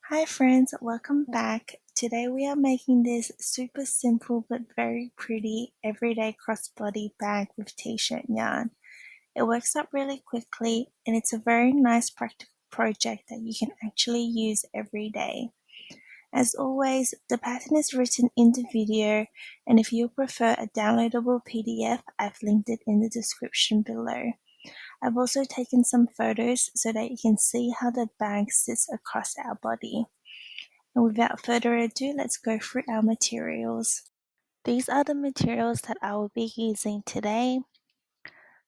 Hi friends, welcome back. Today we are making this super simple but very pretty everyday crossbody bag with t-shirt yarn. It works up really quickly and it's a very nice practical project that you can actually use every day. As always, the pattern is written in the video, and if you prefer a downloadable PDF, I've linked it in the description below. I've also taken some photos so that you can see how the bag sits across our body. And without further ado, let's go through our materials. These are the materials that I will be using today.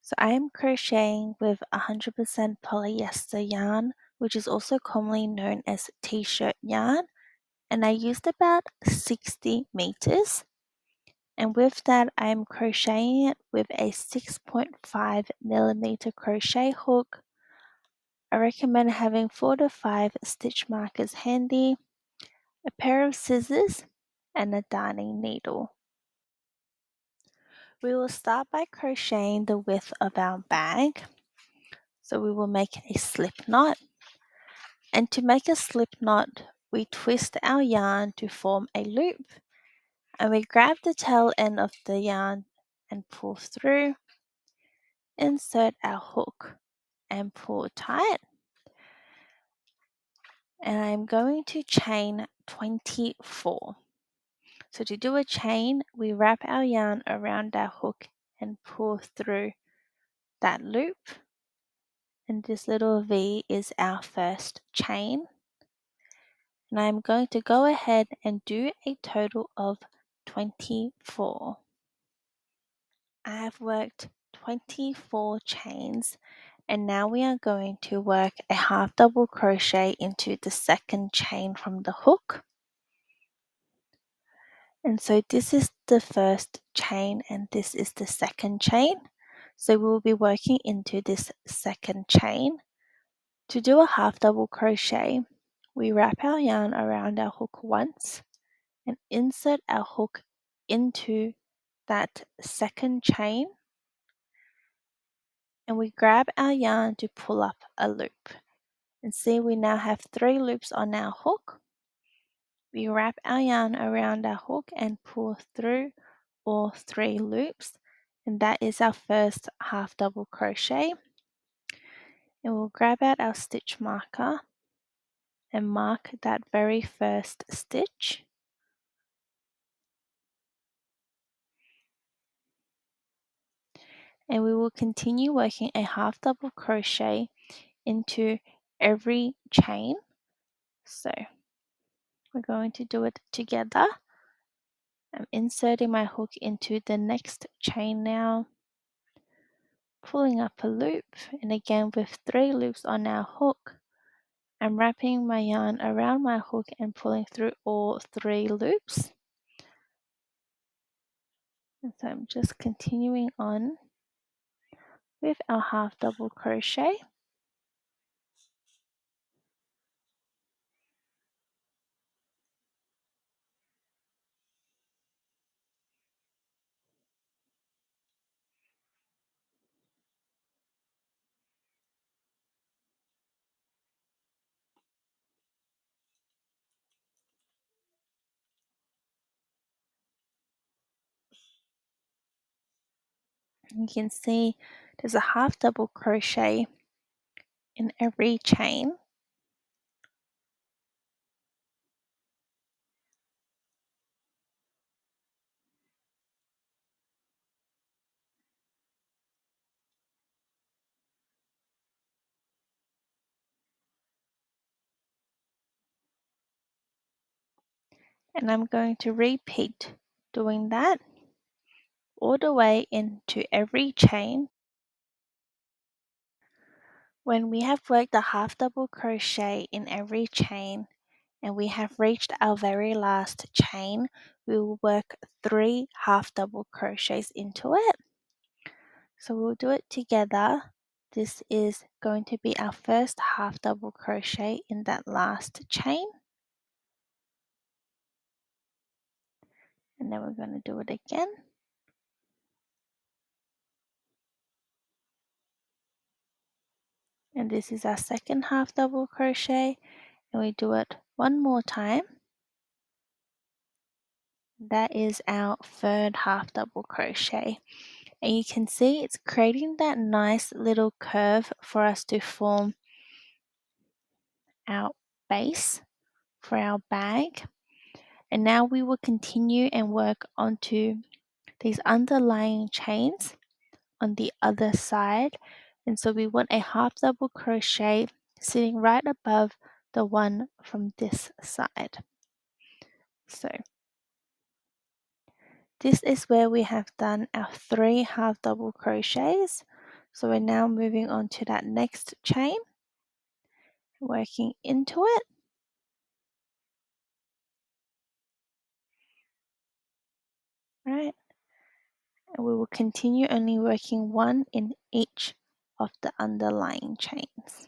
So I am crocheting with 100% polyester yarn, which is also commonly known as t-shirt yarn, and I used about 60 meters. And with that, I am crocheting it with a 6.5 millimeter crochet hook. I recommend having 4 to 5 stitch markers handy, a pair of scissors, and a darning needle. We will start by crocheting the width of our bag. So we will make a slip knot. And to make a slip knot, we twist our yarn to form a loop. And we grab the tail end of the yarn and pull through. Insert our hook and pull tight. And I'm going to chain 24. So to do a chain, we wrap our yarn around our hook and pull through that loop. And this little V is our first chain. And I'm going to go ahead and do a total of 24. I have worked 24 chains, and now we are going to work a half double crochet into the second chain from the hook. And so this is the first chain and this is the second chain. So we will be working into this second chain. To do a half double crochet, we wrap our yarn around our hook once and insert our hook into that second chain, and we grab our yarn to pull up a loop. And see, we now have 3 loops on our hook. We wrap our yarn around our hook and pull through all 3 loops, and that is our first half double crochet. And we'll grab out our stitch marker and mark that very first stitch. And we will continue working a half double crochet into every chain. So we're going to do it together. I'm inserting my hook into the next chain now, pulling up a loop, and again with 3 loops on our hook, I'm wrapping my yarn around my hook and pulling through all 3 loops. And so I'm just continuing on with our half double crochet. You can see there's a half double crochet in every chain. And I'm going to repeat doing that all the way into every chain. When we have worked a half double crochet in every chain and we have reached our very last chain, we will work 3 half double crochets into it. So we'll do it together. This is going to be our first half double crochet in that last chain. And then we're going to do it again. And this is our second half double crochet, and we do it One more time. That is our third half double crochet, and you can see it's creating that nice little curve for us to form our base for our bag. And now we will continue and work onto these underlying chains on the other side. And so we want a half double crochet sitting right above the one from this side. So this is where we have done our 3 half double crochets. So we're now moving on to that next chain, working into it. Right, and we will continue only working one in each of the underlying chains.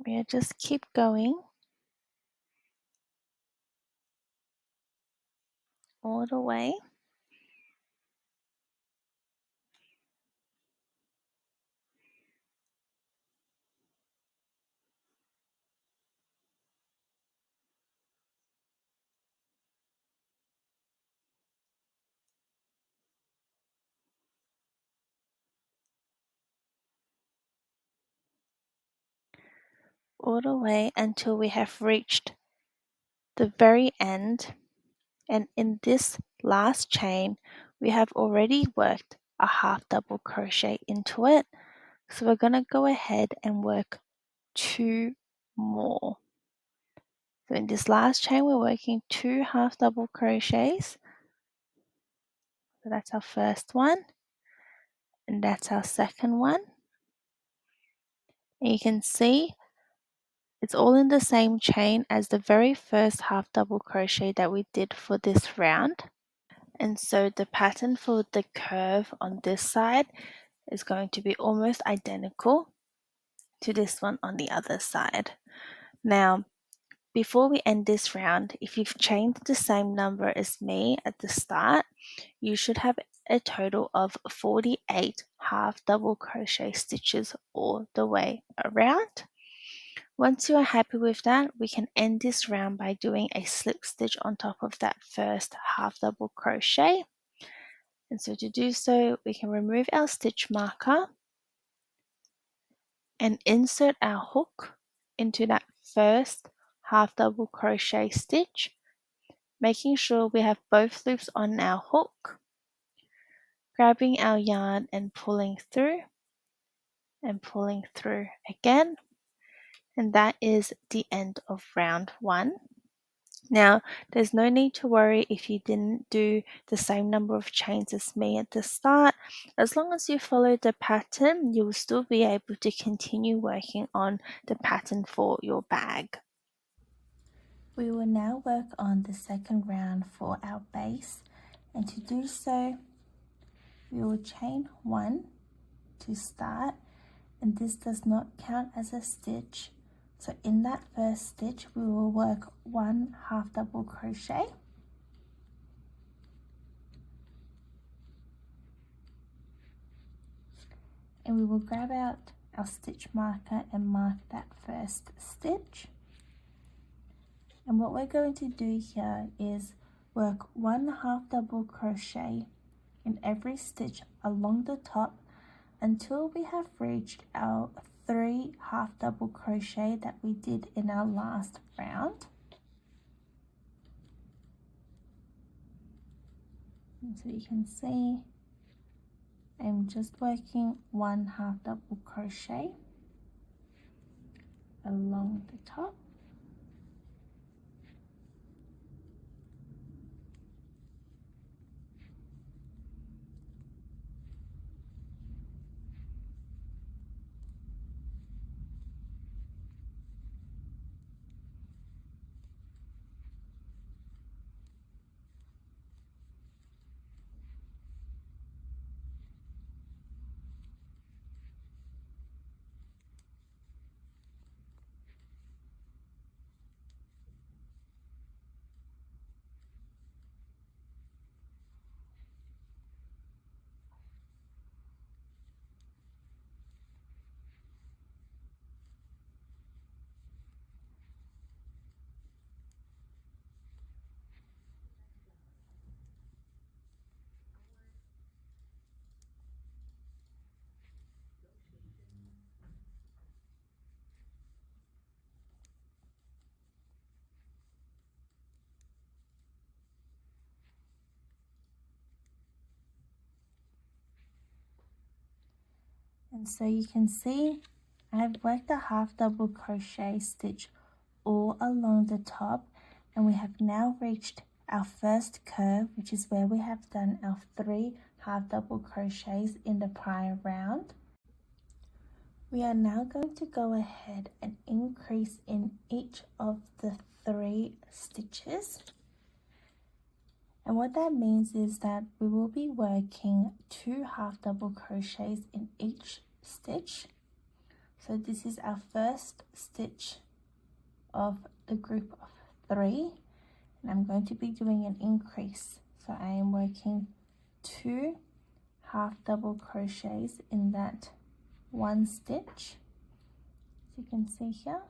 We'll just keep going all the way. All the way until we have reached the very end, and in this last chain we have already worked a half double crochet into it, so we're going to go ahead and work 2 more. So in this last chain we're working 2 half double crochets, so that's our first one and that's our second one, and you can see it's all in the same chain as the very first half double crochet that we did for this round. And so the pattern for the curve on this side is going to be almost identical to this one on the other side. Now, before we end this round, if you've chained the same number as me at the start, you should have a total of 48 half double crochet stitches all the way around. Once you are happy with that, we can end this round by doing a slip stitch on top of that first half double crochet. And so to do so, we can remove our stitch marker and insert our hook into that first half double crochet stitch, making sure we have both loops on our hook, grabbing our yarn and pulling through again, and that is the end of round 1. Now, there's no need to worry if you didn't do the same number of chains as me at the start. As long as you follow the pattern, you will still be able to continue working on the pattern for your bag. We will now work on the second round for our base, and to do so, we will chain 1 to start, and this does not count as a stitch. So in that first stitch, we will work 1 half double crochet, and we will grab out our stitch marker and mark that first stitch. And what we're going to do here is work 1 half double crochet in every stitch along the top until we have reached our 3 half double crochet that we did in our last round. And so you can see I'm just working 1 half double crochet, along the top. And so you can see I've worked a half double crochet stitch all along the top, and we have now reached our first curve, which is where we have done our 3 half double crochets in the prior round. We are now going to go ahead and increase in each of the 3 stitches. And what that means is that we will be working 2 half double crochets in each stitch. So this is our first stitch of the group of 3, and I'm going to be doing an increase. So I am working 2 half double crochets in that one stitch, as you can see here.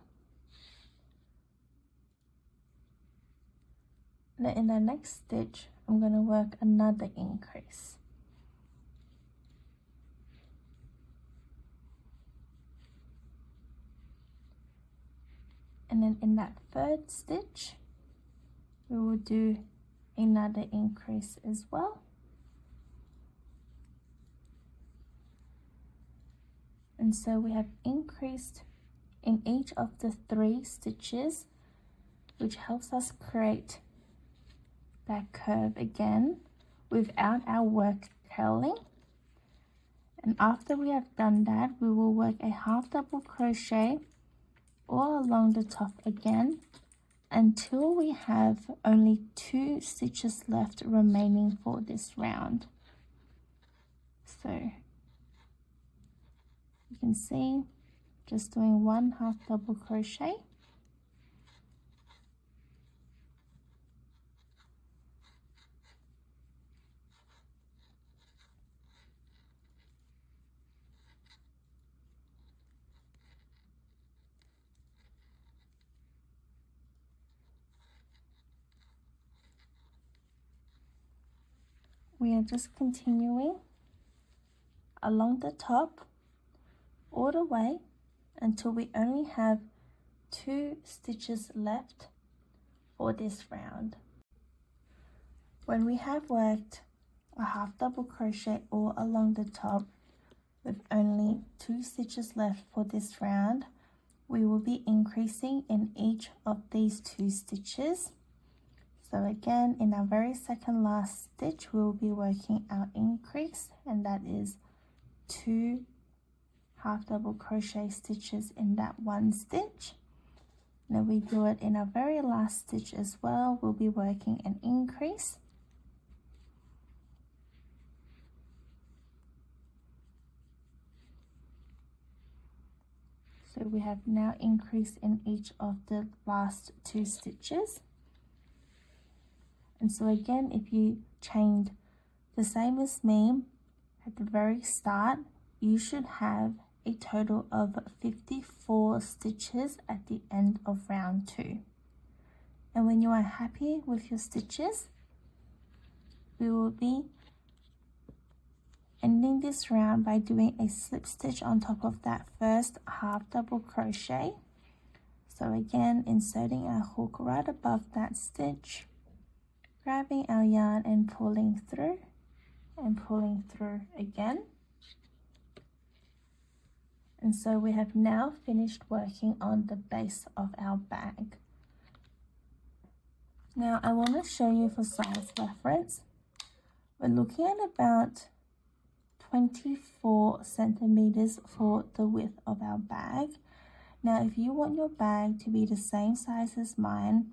And then in the next stitch, I'm going to work another increase. And then in that third stitch, we will do another increase as well. And so we have increased in each of the 3 stitches, which helps us create that curve again without our work curling. And after we have done that, we will work a half double crochet all along the top again until we have only 2 stitches left remaining for this round. So you can see just doing 1 half double crochet, we are just continuing along the top all the way until we only have 2 stitches left for this round. When we have worked a half double crochet all along the top with only 2 stitches left for this round, we will be increasing in each of these 2 stitches. So again, in our very second last stitch, we will be working our increase, and that is 2 half double crochet stitches in that one stitch. Now we do it in our very last stitch as well. We'll be working an increase. So we have now increased in each of the last 2 stitches. And so again, if you chained the same as me at the very start, you should have a total of 54 stitches at the end of round 2. And when you are happy with your stitches, we will be ending this round by doing a slip stitch on top of that first half double crochet. So again, inserting our hook right above that stitch, grabbing our yarn and pulling through again. And so we have now finished working on the base of our bag. Now I want to show you for size reference. We're looking at about 24 centimeters for the width of our bag. Now if you want your bag to be the same size as mine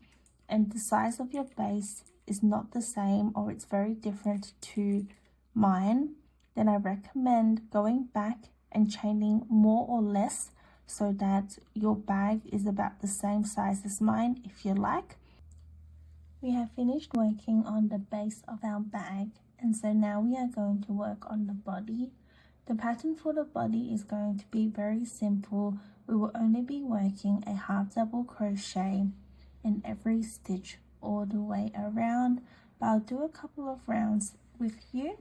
and the size of your base is not the same or it's very different to mine, then I recommend going back and chaining more or less so that your bag is about the same size as mine if you like. We have finished working on the base of our bag, and so now we are going to work on the body. The pattern for the body is going to be very simple. We will only be working a half double crochet in every stitch all the way around, but I'll do a couple of rounds with you.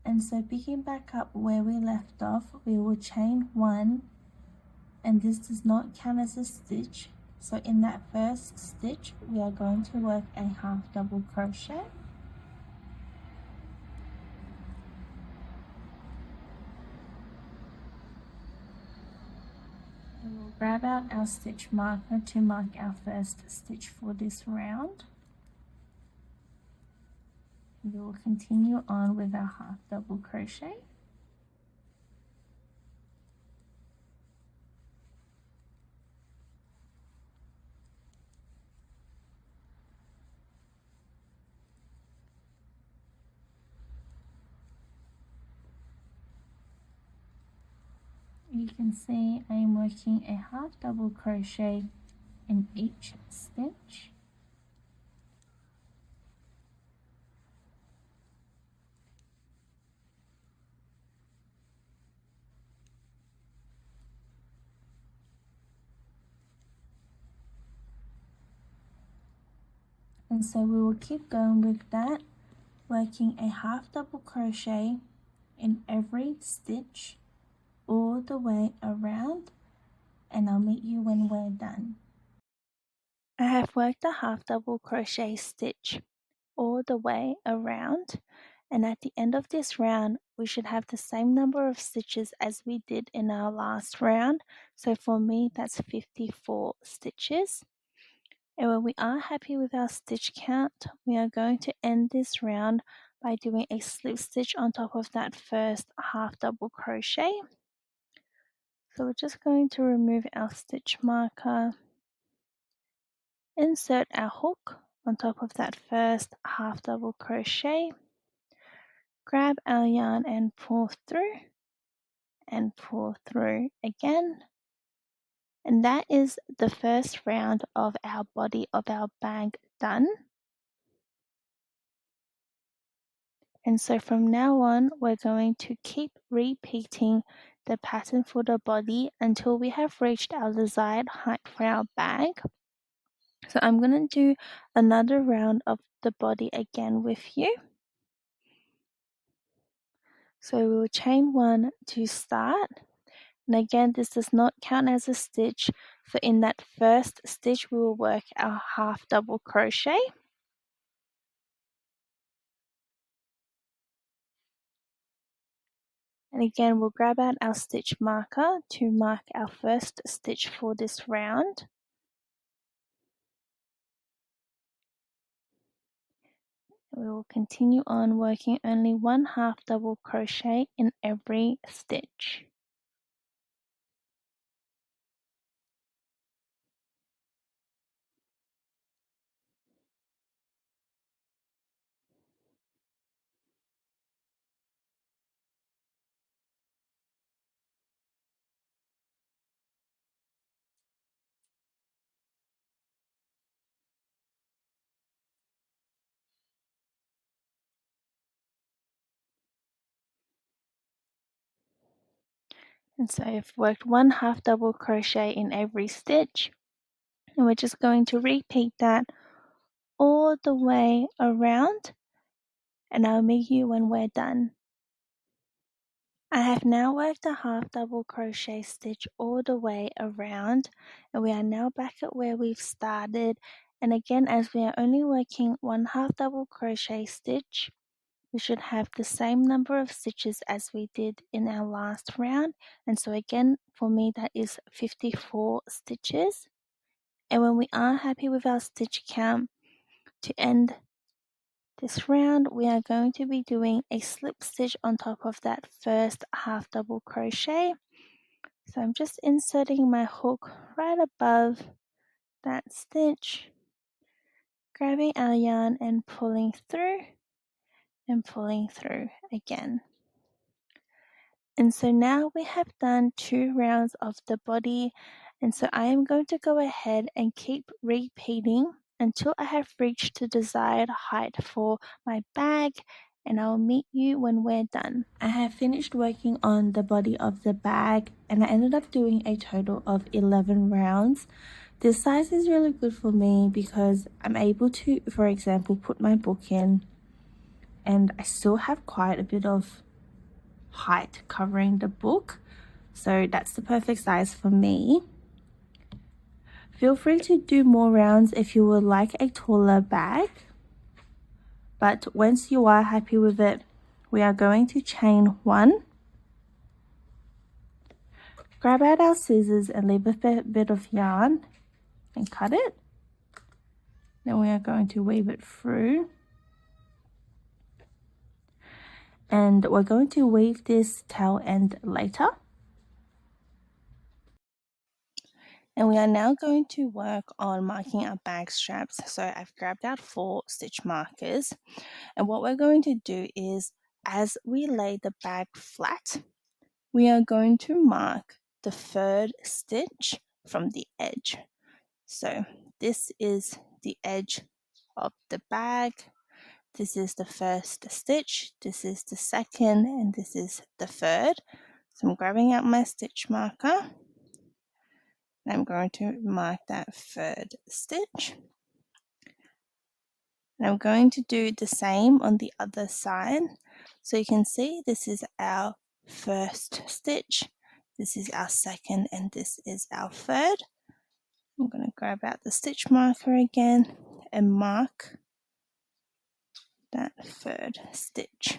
And so picking back up where we left off, we will chain one, and this does not count as a stitch. So in that first stitch, we are going to work a half double crochet. And we'll grab out our stitch marker to mark our first stitch for this round. We will continue on with our half double crochet. You can see I am working a half double crochet in each stitch. And so we will keep going with that, working a half double crochet in every stitch all the way around, and I'll meet you when we're done. I have worked a half double crochet stitch all the way around, and at the end of this round we should have the same number of stitches as we did in our last round. So for me that's 54 stitches. And when we are happy with our stitch count, we are going to end this round by doing a slip stitch on top of that first half double crochet. So we're just going to remove our stitch marker, insert our hook on top of that first half double crochet, grab our yarn and pull through again. And that is the first round of our body of our bag done. And so from now on, we're going to keep repeating the pattern for the body until we have reached our desired height for our bag. So I'm going to do another round of the body again with you. So we'll chain one to start. And again, this does not count as a stitch. So in that first stitch, we will work our half double crochet. And again, we'll grab out our stitch marker to mark our first stitch for this round. We will continue on working only one half double crochet in every stitch. And so I've worked one half double crochet in every stitch, and we're just going to repeat that all the way around, and I'll meet you when we're done. I have now worked a half double crochet stitch all the way around, and we are now back at where we've started. And again, as we are only working one half double crochet stitch, we should have the same number of stitches as we did in our last round. And so again, for me, that is 54 stitches. And when we are happy with our stitch count, to end this round, we are going to be doing a slip stitch on top of that first half double crochet. So I'm just inserting my hook right above that stitch, grabbing our yarn and pulling through again. And so now we have done 2 rounds of the body, and so I am going to go ahead and keep repeating until I have reached the desired height for my bag, and I'll meet you when we're done. I have finished working on the body of the bag, and I ended up doing a total of 11 rounds. This size is really good for me because I'm able to, for example, put my book in, and I still have quite a bit of height covering the book, so that's the perfect size for me. Feel free to do more rounds if you would like a taller bag, but once you are happy with it, we are going to chain 1, grab out our scissors and leave a bit of yarn and cut it. Then we are going to weave it through, and we're going to weave this tail end later. And we are now going to work on marking our bag straps. So I've grabbed out 4 stitch markers, and what we're going to do is, as we lay the bag flat, we are going to mark the 3rd stitch from the edge. So this is the edge of the bag, this is the 1st stitch, this is the 2nd, and this is the 3rd. So I'm grabbing out my stitch marker, and I'm going to mark that 3rd stitch. And I'm going to do the same on the other side. So you can see this is our 1st stitch, this is our 2nd, and this is our 3rd. I'm going to grab out the stitch marker again and mark that 3rd stitch.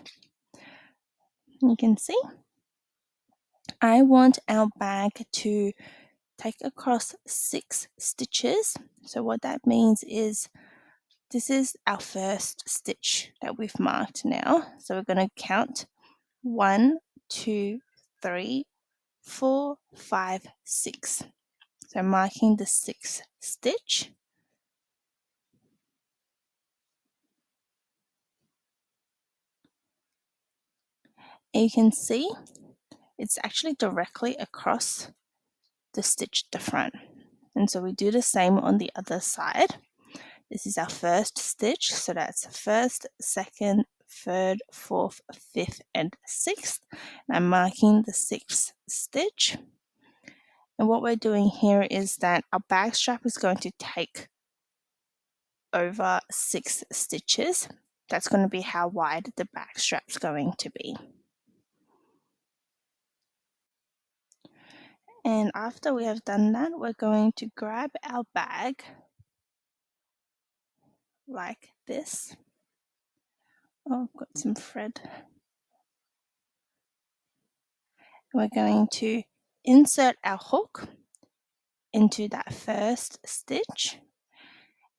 You can see I want our bag to take across 6 stitches. So what that means is this is our 1st stitch that we've marked now. So we're going to count 1, 2, 3, 4, 5, 6. So marking the 6th stitch. And you can see it's actually directly across the stitch at the front. And so we do the same on the other side. This is our 1st stitch, so that's 1st, 2nd, 3rd, 4th, 5th, and 6th. And I'm marking the 6th stitch. And what we're doing here is that our bag strap is going to take over 6 stitches. That's going to be how wide the bag strap's going to be. And after we have done that, we're going to grab our bag like this. Oh, I've got some thread. We're going to insert our hook into that 1st stitch.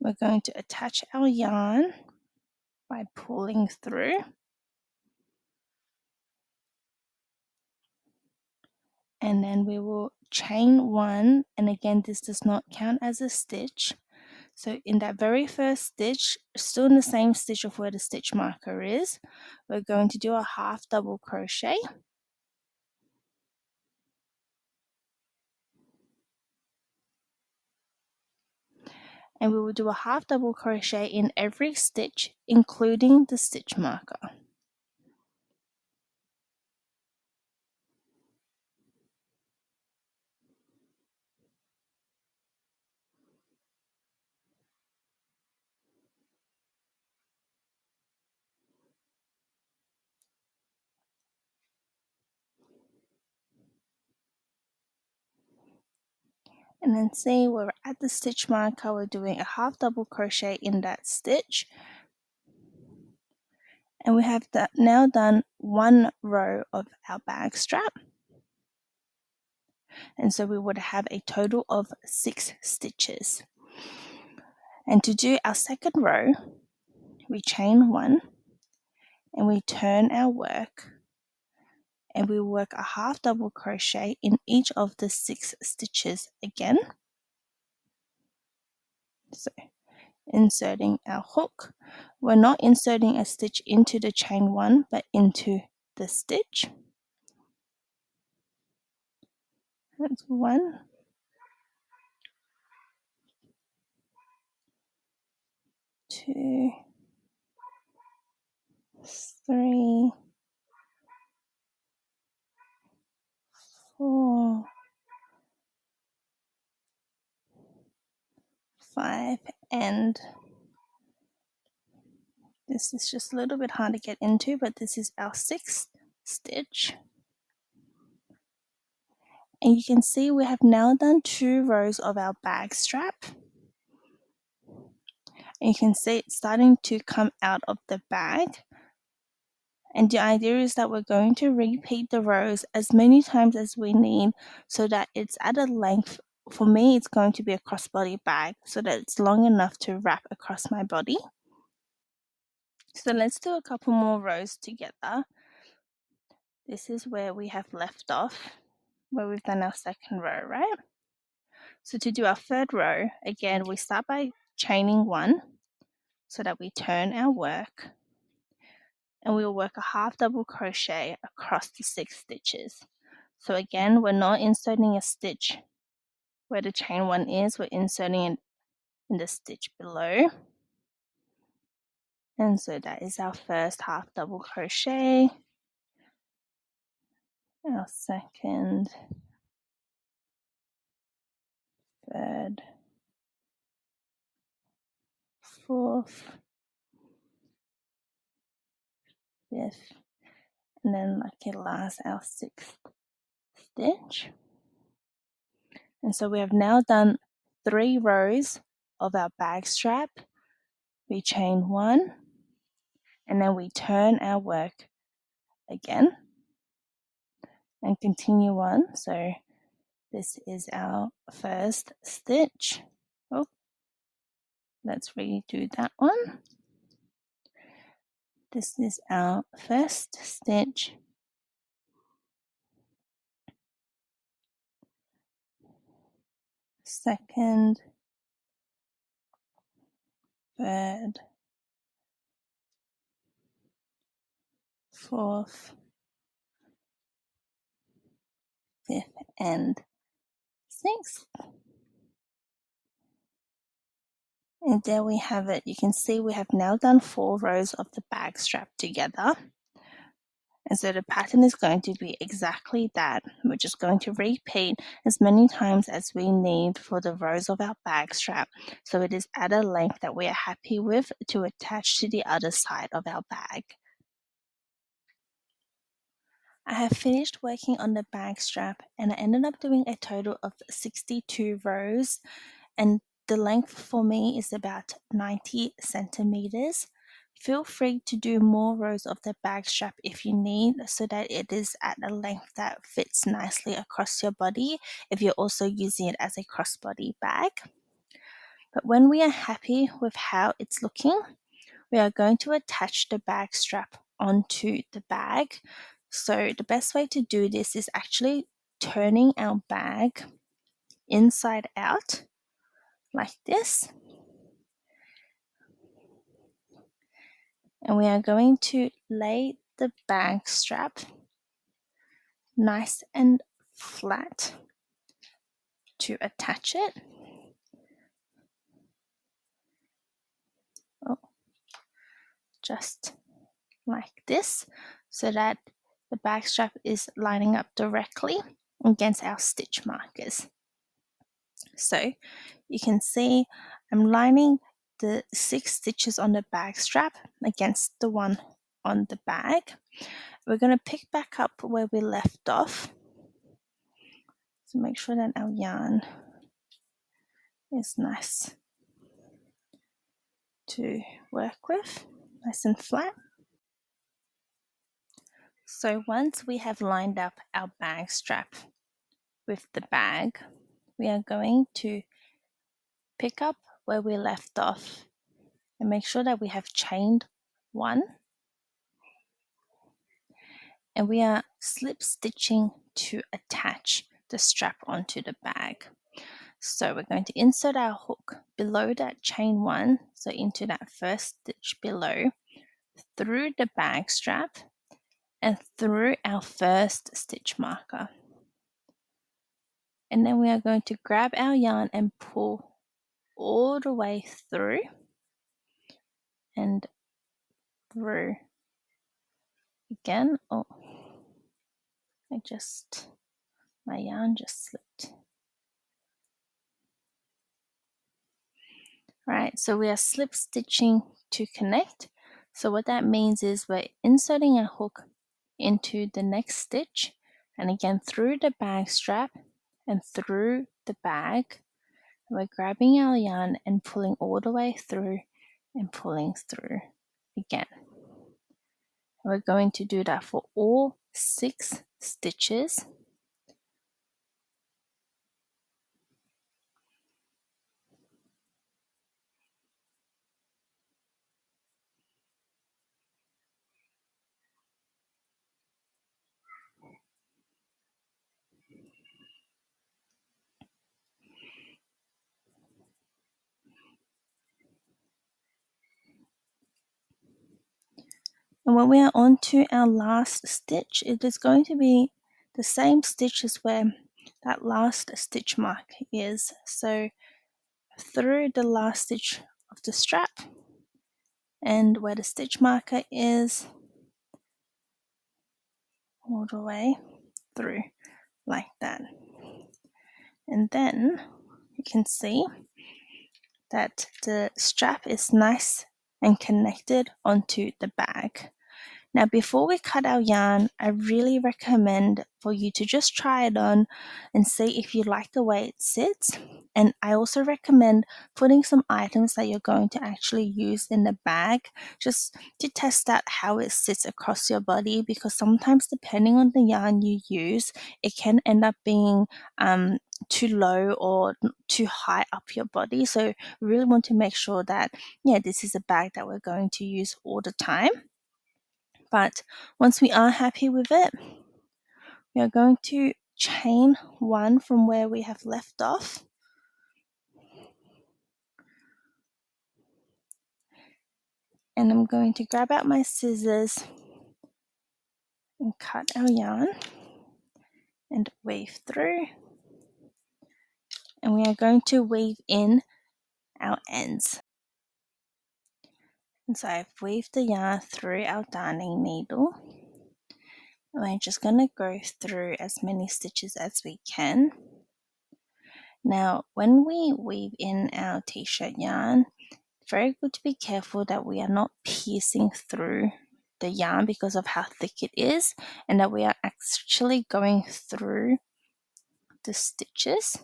We're going to attach our yarn by pulling through. And then we will chain 1, and again this does not count as a stitch. So in that very 1st stitch, still in the same stitch of where the stitch marker is, we're going to do a half double crochet. And we will do a half double crochet in every stitch, including the stitch marker. And then see, we're at the stitch marker, we're doing a half double crochet in that stitch, And we have now done one row of our bag strap. And so we would have a total of 6 stitches. And to do our second row, we chain 1 and we turn our work, and we work a half double crochet in each of the 6 stitches again. So inserting our hook, we're not inserting a stitch into the chain 1 but into the stitch. That's 1, 2, 3, 4, 5, and this is just a little bit hard to get into, but this is our 6th stitch. And you can see we have now done 2 rows of our bag strap. And you can see it's starting to come out of the bag. And the idea is that we're going to repeat the rows as many times as we need so that it's at a length. For me, it's going to be a crossbody bag so that it's long enough to wrap across my body. So let's do a couple more rows together. This is where we have left off, where we've done our second row, right? So to do our third row, again, we start by chaining 1 so that we turn our work, and we will work a half double crochet across the 6 stitches. So again, we're not inserting a stitch where the chain 1 is, we're inserting it in the stitch below. And so that is our first half double crochet, our second, third, fourth, fifth, and then lucky last, our 6th stitch. And so we have now done 3 rows of our bag strap. We chain 1, and then we turn our work again and continue on. So this is our first stitch. Oh, let's redo that one. This is our first stitch, second, third, fourth, fifth, and 6th. And there we have it. You can see we have now done 4 rows of the bag strap together. And so the pattern is going to be exactly that. We're just going to repeat as many times as we need for the rows of our bag strap, so it is at a length that we are happy with to attach to the other side of our bag. I have finished working on the bag strap, and I ended up doing a total of 62 rows, and the length for me is about 90 centimeters. Feel free to do more rows of the bag strap if you need, so that it is at a length that fits nicely across your body if you're also using it as a crossbody bag. But when we are happy with how it's looking, we are going to attach the bag strap onto the bag. So the best way to do this is actually turning our bag inside out like this. And we are going to lay the bag strap nice and flat to attach it. Oh, just like this, so that the bag strap is lining up directly against our stitch markers. So you can see I'm lining the 6 stitches on the bag strap against the one on the bag. We're going to pick back up where we left off. So make sure that our yarn is nice to work with, nice and flat. So once we have lined up our bag strap with the bag, we are going to pick up where we left off and make sure that we have chained one, and we are slip stitching to attach the strap onto the bag. So we're going to insert our hook below that chain one, so into that first stitch below, through the bag strap and through our first stitch marker. And then we are going to grab our yarn and pull all the way through and through again. Oh, my yarn just slipped. Right, so we are slip stitching to connect. So what that means is we're inserting a hook into the next stitch, and again through the bag strap and through the bag. We're grabbing our yarn and pulling all the way through and pulling through again. We're going to do that for all 6 stitches. And when we are on to our last stitch, it is going to be the same stitch as where that last stitch mark is. So through the last stitch of the strap and where the stitch marker is, all the way through like that. And then you can see that the strap is nice and connected onto the bag. Now, before we cut our yarn, I really recommend for you to just try it on and see if you like the way it sits. And I also recommend putting some items that you're going to actually use in the bag just to test out how it sits across your body, because sometimes depending on the yarn you use, it can end up being too low or too high up your body. So we really want to make sure that, this is a bag that we're going to use all the time. But once we are happy with it, we are going to chain one from where we have left off. And I'm going to grab out my scissors and cut our yarn and weave through. And we are going to weave in our ends. And so I've weaved the yarn through our darning needle. We're just going to go through as many stitches as we can. Now, when we weave in our t-shirt yarn, very good to be careful that we are not piercing through the yarn because of how thick it is, and that we are actually going through the stitches.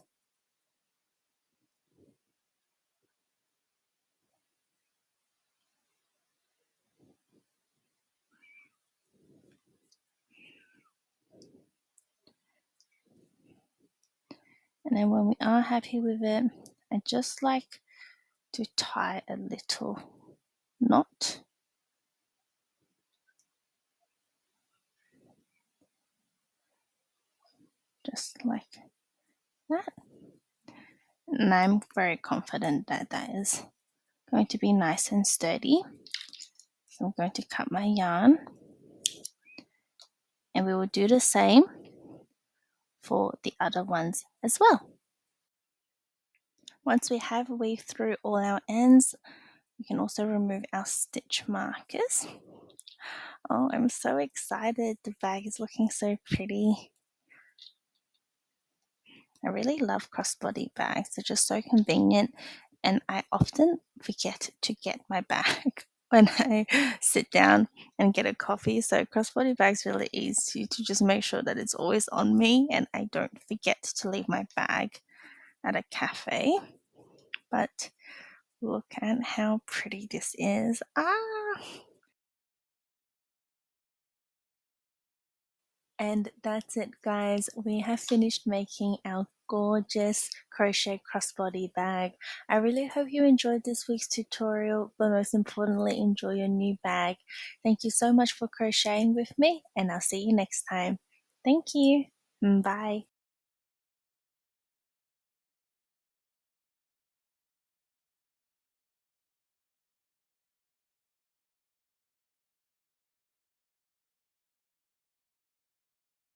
And then when we are happy with it, I just like to tie a little knot. Just like that. And I'm very confident that that is going to be nice and sturdy. So I'm going to cut my yarn. And we will do the same for the other ones as well. Once we have weaved through all our ends, we can also remove our stitch markers. Oh, I'm so excited. The bag is looking so pretty. I really love crossbody bags. They're just so convenient, and I often forget to get my bag when I sit down and get a coffee. So crossbody bags really easy to just make sure that it's always on me and I don't forget to leave my bag at a cafe. But look at how pretty this is. And that's it, guys. We have finished making our gorgeous crochet crossbody bag. I really hope you enjoyed this week's tutorial, but most importantly, enjoy your new bag. Thank you so much for crocheting with me, and I'll see you next time. Thank you. Bye.